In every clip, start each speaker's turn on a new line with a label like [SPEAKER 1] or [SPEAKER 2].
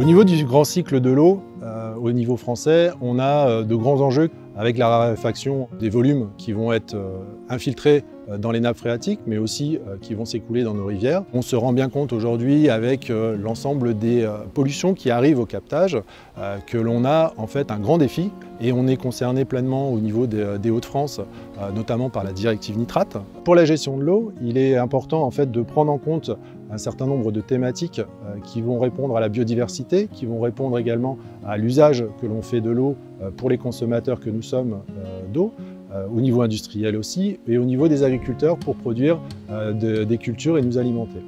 [SPEAKER 1] niveau du grand cycle de l'eau, au niveau français, on a de grands enjeux avec la raréfaction des volumes qui vont être infiltrés dans les nappes phréatiques, mais aussi qui vont s'écouler dans nos rivières. On se rend bien compte aujourd'hui avec l'ensemble des pollutions qui arrivent au captage que l'on a en fait un grand défi et on est concerné pleinement au niveau des Hauts-de-France, notamment par la directive nitrate. Pour la gestion de l'eau, il est important en fait de prendre en compte un certain nombre de thématiques qui vont répondre à la biodiversité, qui vont répondre également à l'usage que l'on fait de l'eau pour les consommateurs que nous sommes d'eau, au niveau industriel aussi, et au niveau des agriculteurs pour produire des cultures et nous alimenter.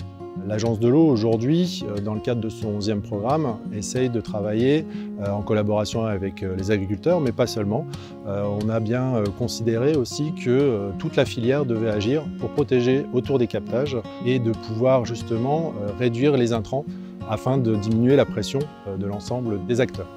[SPEAKER 1] L'Agence de l'eau aujourd'hui, dans le cadre de son 11e programme, essaye de travailler en collaboration avec les agriculteurs, mais pas seulement. On a bien considéré aussi que toute la filière devait agir pour protéger autour des captages et de pouvoir justement réduire les intrants afin de diminuer la pression de l'ensemble des acteurs.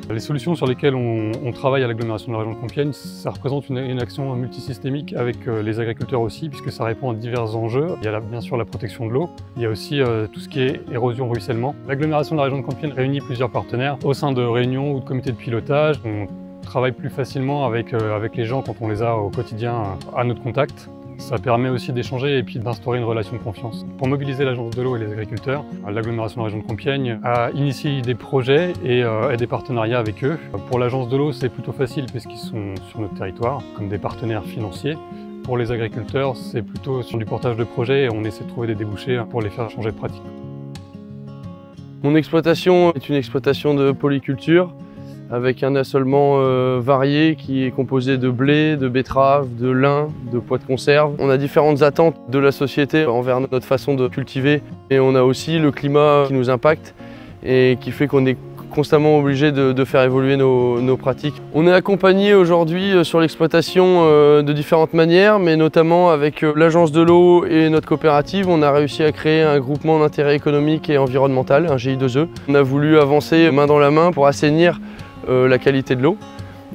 [SPEAKER 2] Les solutions sur lesquelles on travaille à l'agglomération de la région de Compiègne, ça représente une action multisystémique avec les agriculteurs aussi, puisque ça répond à divers enjeux. Il y a bien sûr la protection de l'eau, il y a aussi tout ce qui est érosion-ruissellement. L'agglomération de la région de Compiègne réunit plusieurs partenaires au sein de réunions ou de comités de pilotage. On travaille plus facilement avec les gens quand on les a au quotidien à notre contact. Ça permet aussi d'échanger et puis d'instaurer une relation de confiance. Pour mobiliser l'Agence de l'eau et les agriculteurs, l'agglomération de la région de Compiègne a initié des projets et des partenariats avec eux. Pour l'Agence de l'eau, c'est plutôt facile puisqu'ils sont sur notre territoire, comme des partenaires financiers. Pour les agriculteurs, c'est plutôt sur du portage de projets et on essaie de trouver des débouchés pour les faire changer de pratique.
[SPEAKER 3] Mon exploitation est une exploitation de polyculture, avec un assolement varié qui est composé de blé, de betterave, de lin, de pois de conserve. On a différentes attentes de la société envers notre façon de cultiver et on a aussi le climat qui nous impacte et qui fait qu'on est constamment obligé de faire évoluer nos pratiques. On est accompagné aujourd'hui sur l'exploitation de différentes manières, mais notamment avec l'Agence de l'eau et notre coopérative, on a réussi à créer un groupement d'intérêt économique et environnemental, un GI2E. On a voulu avancer main dans la main pour assainir la qualité de l'eau.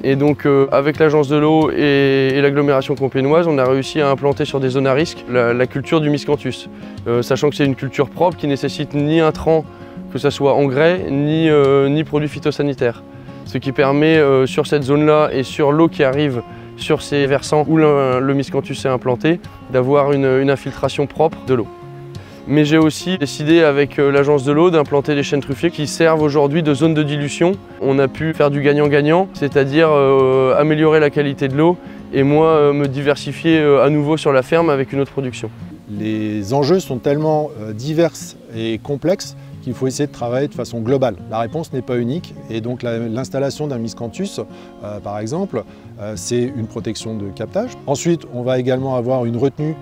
[SPEAKER 3] Et donc avec l'Agence de l'eau et l'agglomération compiègnoise, on a réussi à implanter sur des zones à risque la culture du miscanthus. Sachant que c'est une culture propre qui nécessite ni intrants, que ce soit engrais, ni produits phytosanitaires. Ce qui permet sur cette zone-là et sur l'eau qui arrive sur ces versants où le miscanthus est implanté, d'avoir une infiltration propre de l'eau. Mais j'ai aussi décidé avec l'Agence de l'eau d'implanter des chênes truffiers qui servent aujourd'hui de zone de dilution. On a pu faire du gagnant-gagnant, c'est-à-dire améliorer la qualité de l'eau et moi me diversifier à nouveau sur la ferme avec une autre production.
[SPEAKER 1] Les enjeux sont tellement divers et complexes qu'il faut essayer de travailler de façon globale. La réponse n'est pas unique et donc l'installation d'un miscanthus, par exemple, c'est une protection de captage. Ensuite, on va également avoir une retenue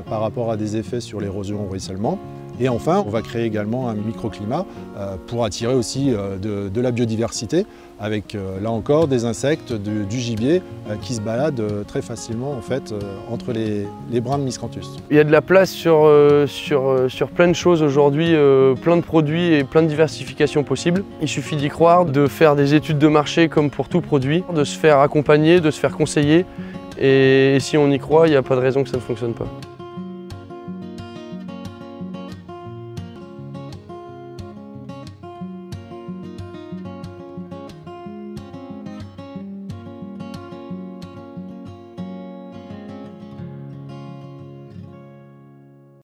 [SPEAKER 1] par rapport à des effets sur l'érosion-ruissellement. Et enfin, on va créer également un microclimat pour attirer aussi de la biodiversité avec, là encore, des insectes, du gibier qui se baladent très facilement en fait, entre les brins de miscanthus.
[SPEAKER 3] Il y a de la place sur plein de choses aujourd'hui, plein de produits et plein de diversifications possibles. Il suffit d'y croire, de faire des études de marché comme pour tout produit, de se faire accompagner, de se faire conseiller. Et si on y croit, il n'y a pas de raison que ça ne fonctionne pas.